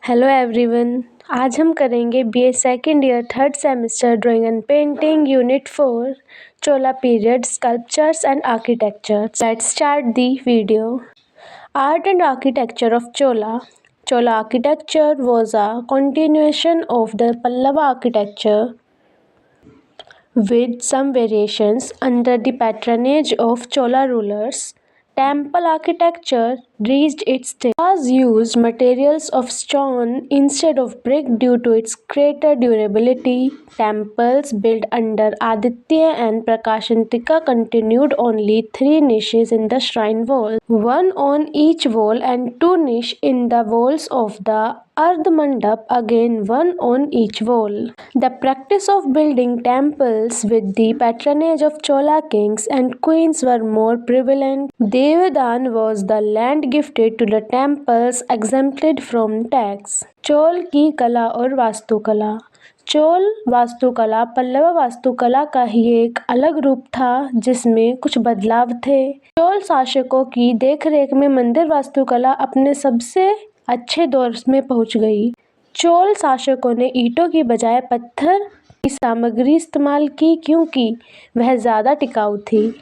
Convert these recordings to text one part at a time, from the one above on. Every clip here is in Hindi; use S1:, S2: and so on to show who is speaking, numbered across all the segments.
S1: Hello everyone. आज हम करेंगे BA second year third semester drawing and painting unit 4 Chola period sculptures and architecture. Let's start the video. Art and architecture of Chola. Chola architecture was a continuation of the Pallava architecture with some variations under the patronage of Chola rulers. Temple architecture reached its stage. Was used materials of stone instead of brick due to its greater durability. Temples built under Aditya and Prakashantika continued only 3 niches in the shrine wall, one on each wall, and 2 niches in the walls of the Ardh Mandap, again one on each wall. The practice of building temples with the patronage of Chola kings and queens were more prevalent. Devadan was the land gifted to the temples exempted from tax. Chola की कला और वास्तुकला। चोल वास्तुकला पल्लव वास्तुकला का ही एक अलग रूप था जिसमें कुछ बदलाव थे। चोल शासकों की देखरेख में मंदिर वास्तुकला अपने सबसे अच्छे दौर में पहुंच गई। चोल शासकों ने ईंटों की बजाय पत्थर की सामग्री इस्तेमाल की क्योंकि वह ज़्यादा टिकाऊ थी।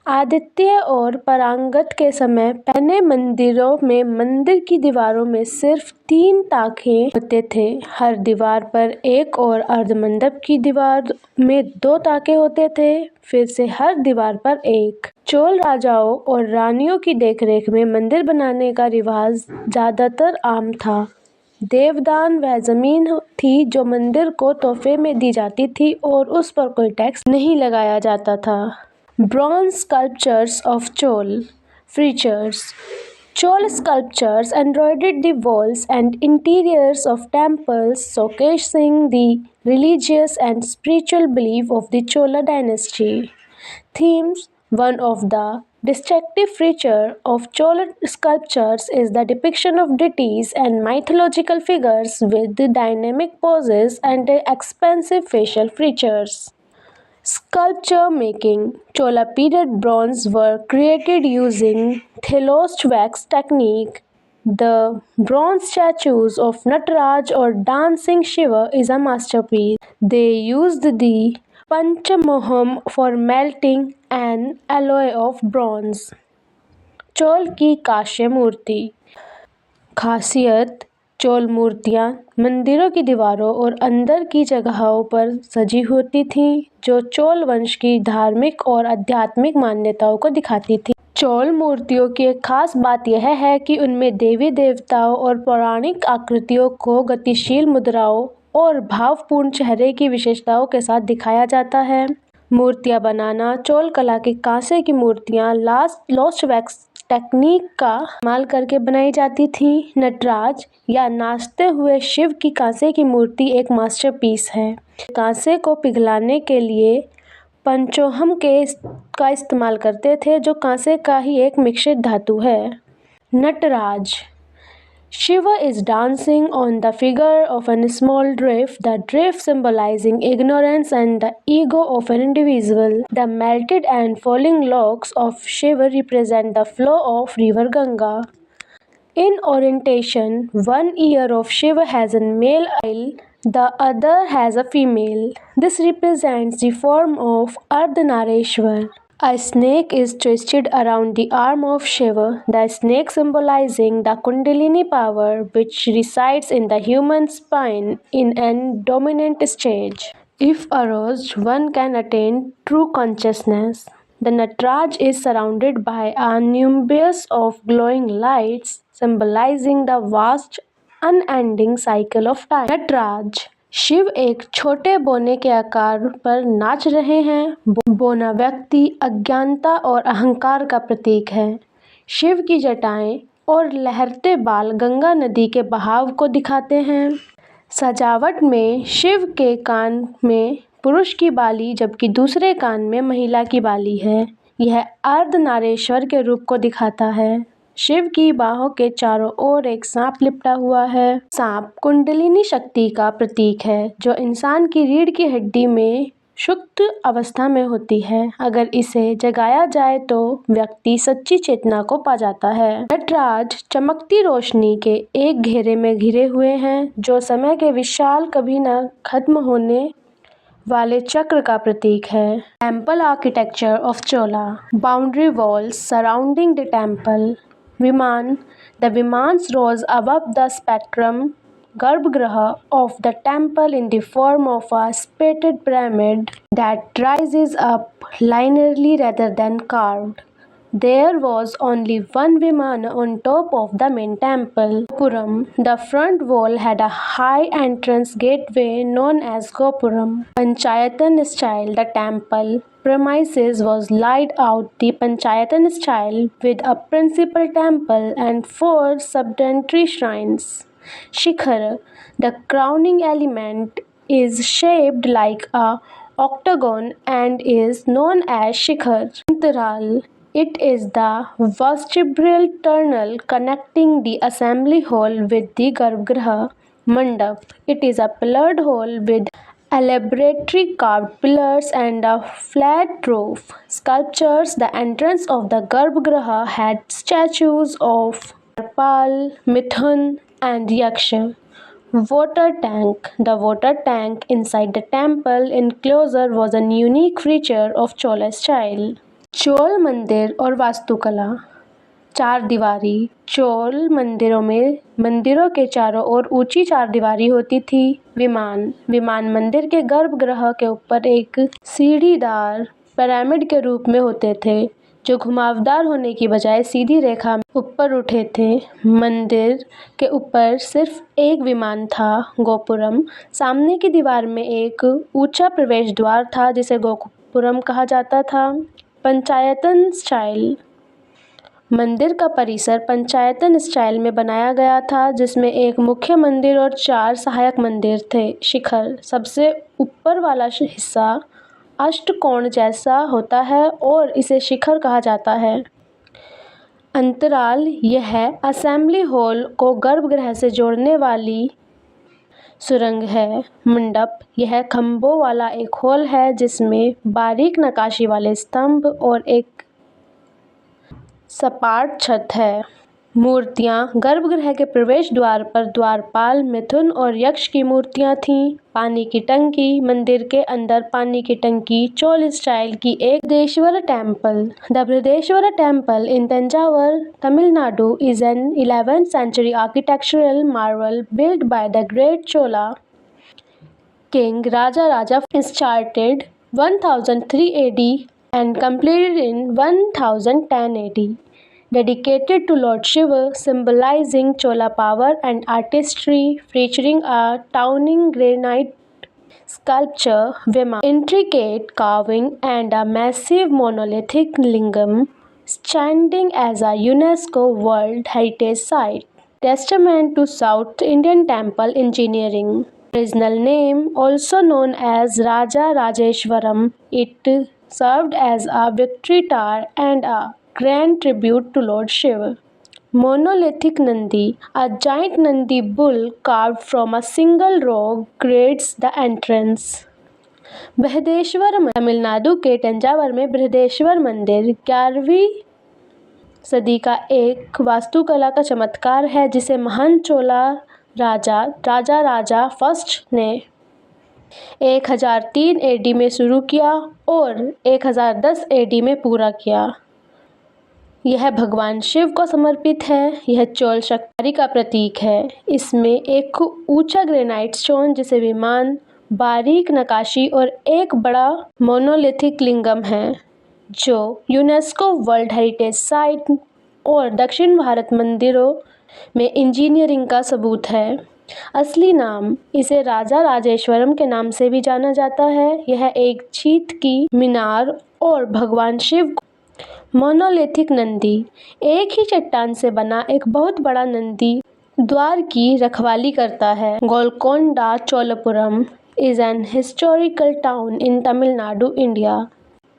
S1: आदित्य और परांगत के समय पहले मंदिरों में मंदिर की दीवारों में सिर्फ 3 ताखे होते थे, हर दीवार पर एक, और अर्धमंडप की दीवार में 2 ताखे होते थे, फिर से हर दीवार पर एक। चोल राजाओं और रानियों की देखरेख में मंदिर बनाने का रिवाज ज़्यादातर आम था। देवदान वह जमीन थी जो मंदिर को तोहफे में दी जाती थी और उस पर कोई टैक्स नहीं लगाया जाता था। Bronze sculptures of Chol. Features. Chol sculptures embroidered the walls and interiors of temples, showcasing the religious and spiritual belief of the Chola dynasty. Themes. One of the distinctive features of Chola sculptures is the depiction of deities and mythological figures with dynamic poses and expansive facial features. Sculpture making. Chola period bronze were created using Thelost wax technique. The bronze statues of Nataraj or Dancing Shiva is a masterpiece. They used the Panchamoham for melting an alloy of bronze. Chola की कांस्य मूर्ति। खासियत। चोल मूर्तियाँ मंदिरों की दीवारों और अंदर की जगहों पर सजी होती थीं, जो चोल वंश की धार्मिक और आध्यात्मिक मान्यताओं को दिखाती थी। चोल मूर्तियों की एक खास बात यह है कि उनमें देवी देवताओं और पौराणिक आकृतियों को गतिशील मुद्राओं और भावपूर्ण चेहरे की विशेषताओं के साथ दिखाया जाता है। मूर्तियाँ बनाना। चोल कला की कांसे की मूर्तियाँ लोस्ट वैक्स टेक्निक का इस्तेमाल करके बनाई जाती थी। नटराज या नाचते हुए शिव की कांसे की मूर्ति एक मास्टरपीस है। कांसे को पिघलाने के लिए पंचोहम का इस्तेमाल करते थे, जो कांसे का ही एक मिश्रित धातु है। Nataraj. Shiva is dancing on the figure of a small dwarf, the dwarf symbolizing ignorance and the ego of an individual. The melted and falling locks of Shiva represent the flow of river Ganga. In orientation, one ear of Shiva has a male eye, the other has a female. This represents the form of Ardhanareshwar. A snake is twisted around the arm of Shiva, the snake symbolizing the Kundalini power which resides in the human spine in an dominant stage. If aroused, one can attain true consciousness. The Nataraj is surrounded by a nimbus of glowing lights, symbolizing the vast, unending cycle of time. Nataraj. Shiv एक छोटे बोने के आकार पर नाच रहे हैं। बोना व्यक्ति अज्ञानता और अहंकार का प्रतीक है। शिव की जटाएं और लहरते बाल गंगा नदी के बहाव को दिखाते हैं। सजावट में शिव के कान में पुरुष की बाली जबकि दूसरे कान में महिला की बाली है। यह अर्धनारेश्वर के रूप को दिखाता है। शिव की बाहों के चारों ओर एक सांप लिपटा हुआ है। सांप कुंडलिनी शक्ति का प्रतीक है, जो इंसान की रीढ़ की हड्डी में सुप्त अवस्था में होती है। अगर इसे जगाया जाए तो व्यक्ति सच्ची चेतना को पा जाता है। नटराज चमकती रोशनी के एक घेरे में घिरे हुए हैं जो समय के विशाल कभी न खत्म होने वाले चक्र का प्रतीक है। Temple architecture of Chola. Boundary walls surrounding the temple. विमान The Vimans rose above the spectrum garbhagriha of the temple in the form of a spatted pyramid that rises up linearly rather than carved. There was only one Vimana on top of the main temple, Gopuram. The front wall had a high entrance gateway known as Gopuram. Panchayatan style, the temple premises was laid out the Panchayatan style with a principal temple and 4 subsidiary shrines. Shikhar, the crowning element, is shaped like a octagon and is known as Shikhar. Antaral, it is the vestibule tunnel connecting the assembly hall with the Garbhagriha. Mandap, it is a pillared hall with elaborately carved pillars and a flat roof. Sculptures. The entrance of the Garbhagriha had statues of Pal, Mithun, and Yaksha. Water tank. The water tank inside the temple enclosure was a unique feature of Chola style. Chola मंदिर और वास्तुकला। चार दीवारी। चोल मंदिरों में मंदिरों के चारों ओर ऊंची चार दीवारी होती थी। विमान मंदिर के गर्भगृह के ऊपर एक सीढ़ीदार पिरामिड के रूप में होते थे जो घुमावदार होने की बजाय सीधी रेखा में ऊपर उठे थे। मंदिर के ऊपर सिर्फ एक विमान था, गोपुरम। सामने की दीवार में एक ऊंचा प्रवेश द्वार था जिसे गोपुरम कहा जाता था। पंचायतन स्टाइल। मंदिर का परिसर पंचायतन स्टाइल में बनाया गया था जिसमें एक मुख्य मंदिर और 4 सहायक मंदिर थे। शिखर, सबसे ऊपर वाला हिस्सा अष्टकोण जैसा होता है और इसे शिखर कहा जाता है। अंतराल, यह असेंबली हॉल को गर्भगृह से जोड़ने वाली सुरंग है। मंडप, यह खंभों वाला एक हॉल है जिसमें बारीक नक्काशी वाले स्तंभ और एक सपाट छत है। मूर्तियां। गर्भगृह के प्रवेश द्वार पर द्वारपाल, मिथुन और यक्ष की मूर्तियां थीं। पानी की टंकी। मंदिर के अंदर पानी की टंकी चोल स्टाइल की एक Brihadeeswara temple. The Brihadeeswara temple in Thanjavur, Tamil Nadu is an 11th century architectural marvel built by the great Chola king Raja started 1003 AD and completed in 1010 AD. Dedicated to Lord Shiva, symbolizing Chola power and artistry, featuring a towering granite sculpture, Vima, intricate carving, and a massive monolithic lingam standing as a UNESCO World Heritage Site. Testament to South Indian temple engineering. Original name, also known as Raja Rajeshwaram, it served as a victory tower and a grand tribute to Lord Shiva. Monolithic Nandi, a giant Nandi bull carved from a single rock, grades the entrance. Brihadeeswara, Tamil Nadu के तंजावर में बृहदेश्वर मंदिर 11वीं सदी का एक वास्तुकला का चमत्कार है जिसे महान चोला राजा फर्स्ट ने 1003 एडी में शुरू किया और 1010 एडी में पूरा किया। यह भगवान शिव को समर्पित है। यह चोल शक्ति का प्रतीक है। इसमें एक ऊंचा ग्रेनाइट स्टोन जिसे विमान, बारीक नक्काशी और एक बड़ा मोनोलिथिक लिंगम है जो यूनेस्को वर्ल्ड हेरिटेज साइट और दक्षिण भारत मंदिरों में इंजीनियरिंग का सबूत है। असली नाम, इसे राजा राजेश्वरम के नाम से भी जाना जाता है। यह एक चीत की मीनार और भगवान शिव मोनोलिथिक नंदी, एक ही चट्टान से बना एक बहुत बड़ा नंदी द्वार की रखवाली करता है। Golconda Cholapuram is an historical town in Tamil Nadu, India.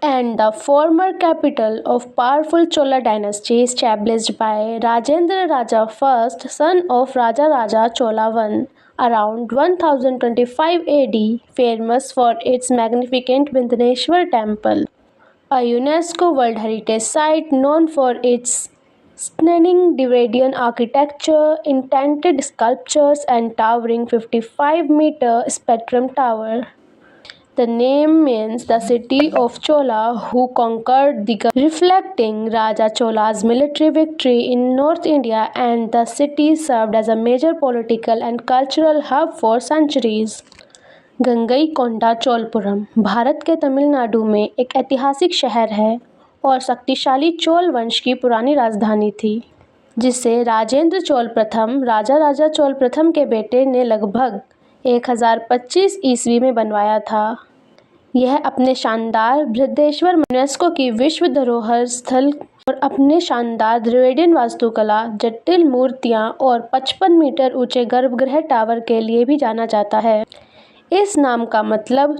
S1: and the former capital of powerful Chola dynasty established by Rajendra Raja I, son of Raja Raja Chola I, around 1025 AD, famous for its magnificent Vindhaneshwar temple, a UNESCO World Heritage Site known for its stunning Dravidian architecture, indented sculptures, and towering 55-meter spectrum tower. The name means the city of Chola who conquered the reflecting Raja Chola's military victory in North India, and the city served as a major political and cultural hub for centuries. Gangaikonda Cholapuram Bharat के तमिलनाडु में एक ऐतिहासिक शहर है और शक्तिशाली चोल वंश की पुरानी राजधानी थी, जिसे राजेंद्र चोल प्रथम राजा राजा चोल प्रथम के बेटे ने लगभग 1025 ईस्वी में बनवाया था। यह अपने शानदार बृहदेश्वर यूनेस्को की विश्व धरोहर स्थल और अपने शानदार द्रविडियन वास्तुकला, जटिल मूर्तियां और 55 मीटर ऊंचे गर्भगृह टावर के लिए भी जाना जाता है। इस नाम का मतलब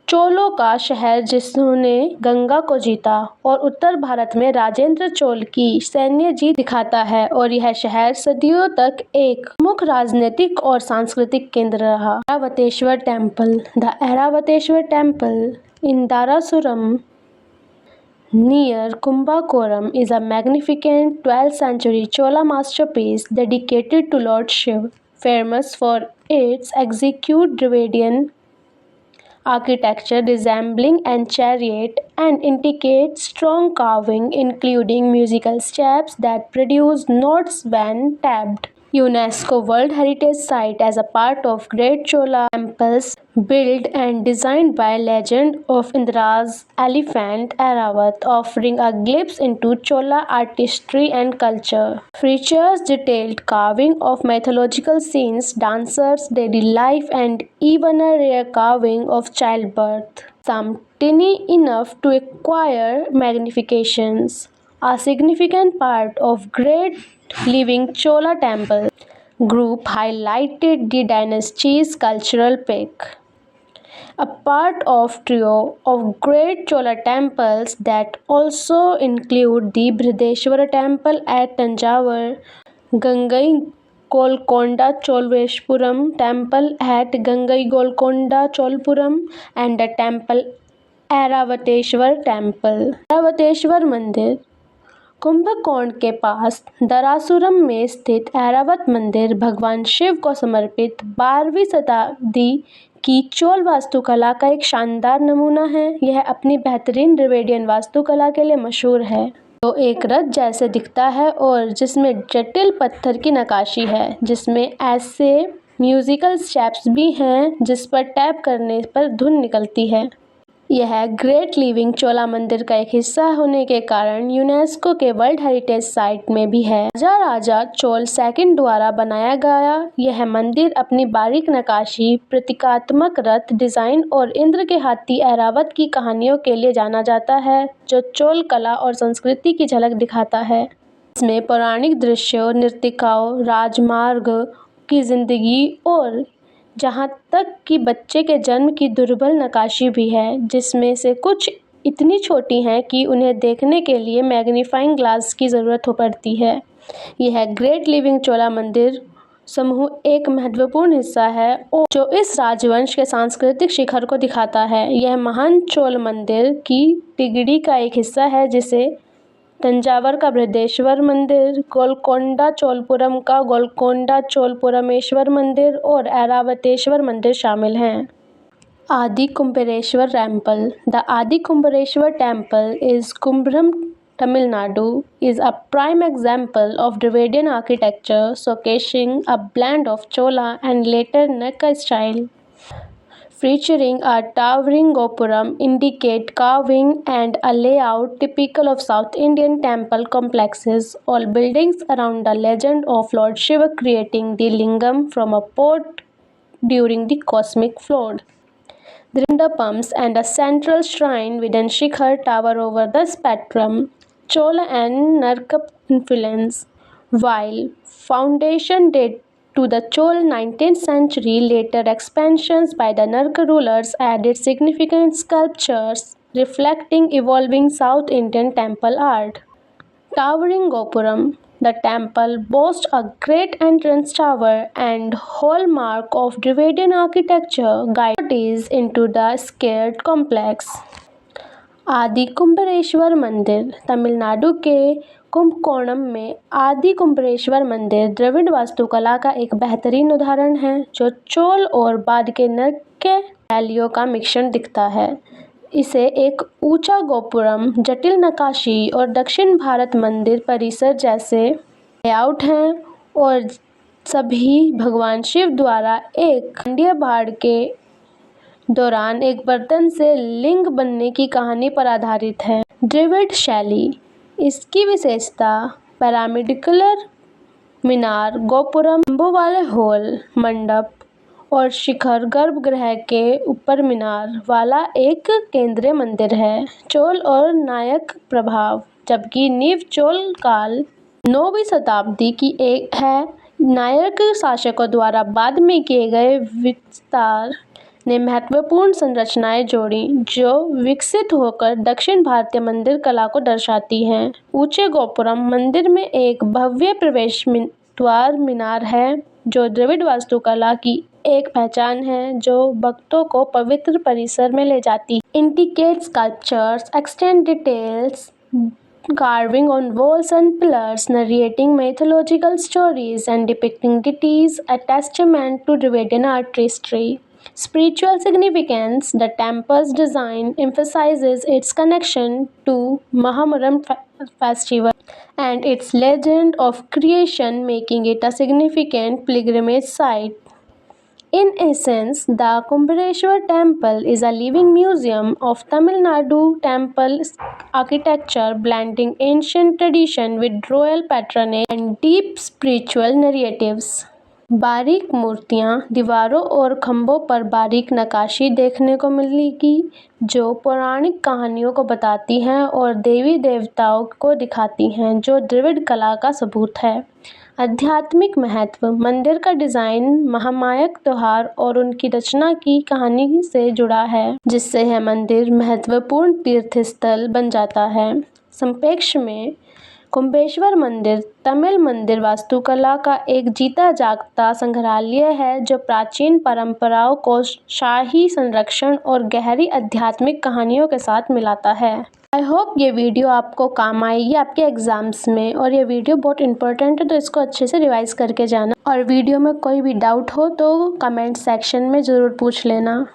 S1: चोलों का शहर जिन्होंने गंगा को जीता और उत्तर भारत में राजेंद्र चोल की सैन्य जीत दिखाता है, और यह शहर सदियों तक एक प्रमुख राजनीतिक और सांस्कृतिक केंद्र रहा। Airavatesvara temple the Airavatesvara temple in Darasuram near Kumbakoram is a magnificent 12th century Chola masterpiece dedicated to Lord Shiv, famous for its exquisite Dravidian architecture resembling an chariot and intricate strong carving including musical steps that produce notes when tapped. UNESCO World Heritage Site as a part of Great Chola Temples built and designed by legend of Indra's elephant Airavata, offering a glimpse into Chola artistry and culture. Features detailed carving of mythological scenes, dancers, daily life, and even a rare carving of childbirth. Some tiny enough to acquire magnifications. A significant part of Great Living Chola Temple group highlighted the dynasty's cultural peak. A part of trio of great Chola temples that also include the Brihadeshwara temple at Tanjavur, Gangai Golconda Cholveshpuram temple at Gangai Golconda Cholpuram, and the temple Airavateshwar temple. Airavateshwar मंदिर कुंभकोण के पास दरासुरम में स्थित ऐरावत मंदिर भगवान शिव को समर्पित 12वीं शताब्दी की चोल वास्तुकला का एक शानदार नमूना है। यह अपनी बेहतरीन द्रविडियन वास्तुकला के लिए मशहूर है, जो एक रथ जैसे दिखता है और जिसमें जटिल पत्थर की नक्काशी है, जिसमें ऐसे म्यूजिकल स्टेप्स भी हैं जिस पर टैप करने पर धुन निकलती है। यह ग्रेट लिविंग चोला मंदिर का एक हिस्सा होने के कारण यूनेस्को के वर्ल्ड हेरिटेज साइट में भी है। राजा राजा चोल सेकंड द्वारा बनाया गया यह मंदिर अपनी बारीक नक्काशी, प्रतीकात्मक रथ डिजाइन और इंद्र के हाथी ऐरावत की कहानियों के लिए जाना जाता है, जो चोल कला और संस्कृति की झलक दिखाता है। इसमें पौराणिक दृश्यों, नृत्यकाओं, राजमार्ग की जिंदगी और जहाँ तक कि बच्चे के जन्म की दुर्लभ नक्काशी भी है, जिसमें से कुछ इतनी छोटी हैं कि उन्हें देखने के लिए मैग्नीफाइंग ग्लास की ज़रूरत हो पड़ती है। यह ग्रेट लिविंग चोला मंदिर समूह एक महत्वपूर्ण हिस्सा है और जो इस राजवंश के सांस्कृतिक शिखर को दिखाता है। यह महान चोल मंदिर की तिगड़ी का एक हिस्सा है, जिसे तंजावर का बृहदेश्वर मंदिर, गोलकोंडा चोलपुरम का गोलकोंडा चोलपुरमेश्वर मंदिर और ऐरावतेश्वर मंदिर शामिल हैं। आदि Kumbhareshwar temple the Adi Kumbhareshwar temple is Kumbharam, Tamil Nadu, is a prime example of Dravidian architecture showcasing a blend of Chola and later Naka style. Featuring a towering gopuram, intricate carving, and a layout typical of South Indian temple complexes, all buildings around the legend of Lord Shiva creating the lingam from a pot during the cosmic flood. Drindapams and a central shrine within Shikhar tower over the spectrum, Chola and Narka influence. While foundation date to the Chol 19th century, later expansions by the Narka rulers added significant sculptures reflecting evolving South Indian temple art. Towering Gopuram. The temple boasts a great entrance tower and hallmark of Dravidian architecture guides into the scared complex. आदि कुंभरेश्वर मंदिर तमिलनाडु के कुंभकोणम में आदि कुंभरेश्वर मंदिर द्रविड़ वास्तुकला का एक बेहतरीन उदाहरण है जो चोल और बाद के नृत्य शैलियों का मिश्रण दिखता है। इसे एक ऊंचा गोपुरम, जटिल नक्काशी और दक्षिण भारत मंदिर परिसर जैसे लेआउट हैं और सभी भगवान शिव द्वारा एक खंडीय बाढ़ के दौरान एक बर्तन से लिंग बनने की कहानी पर आधारित है। द्रविड़ शैली। इसकी विशेषता पिरामिडल मीनार, गोपुरम, खंभों वाले हॉल, मंडप और शिखर गर्भगृह के ऊपर मीनार वाला एक केंद्रीय मंदिर है। चोल और नायक प्रभाव। जबकि नींव चोल काल 9वीं शताब्दी की एक है, नायक शासकों द्वारा बाद में किए गए विस्तार ने महत्वपूर्ण संरचनाएं जोड़ी जो विकसित होकर दक्षिण भारतीय मंदिर कला को दर्शाती हैं। ऊंचे गोपुरम मंदिर में एक भव्य प्रवेश द्वार मीनार है जो द्रविड़ वास्तुकला की एक पहचान है जो भक्तों को पवित्र परिसर में ले जाती है। Intricate sculptures, extend details, carving on walls and pillars, narrating mythological stories and depicting deities, a testament to Dravidian artistry. Spiritual significance. The temple's design emphasizes its connection to Mahamuram festival and its legend of creation, making it a significant pilgrimage site. In essence, the Kumbhareshwar temple is a living museum of Tamil Nadu temple architecture, blending ancient tradition with royal patronage and deep spiritual narratives. बारीक मूर्तियाँ। दीवारों और खंभों पर बारीक नक्काशी देखने को मिलेगी जो पौराणिक कहानियों को बताती हैं और देवी देवताओं को दिखाती हैं जो द्रविड़ कला का सबूत है। आध्यात्मिक महत्व। मंदिर का डिज़ाइन महामाया त्योहार और उनकी रचना की कहानी से जुड़ा है जिससे यह मंदिर महत्वपूर्ण तीर्थस्थल बन जाता है। संक्षेप में कुंभेश्वर मंदिर तमिल मंदिर वास्तुकला का एक जीता जागता संग्रहालय है जो प्राचीन परंपराओं को शाही संरक्षण और गहरी आध्यात्मिक कहानियों के साथ मिलाता है। आई होप ये वीडियो आपको काम आएगी आपके एग्ज़ाम्स में और ये वीडियो बहुत इंपॉर्टेंट है तो इसको अच्छे से रिवाइज करके जाना और वीडियो में कोई भी डाउट हो तो कमेंट सेक्शन में ज़रूर पूछ लेना।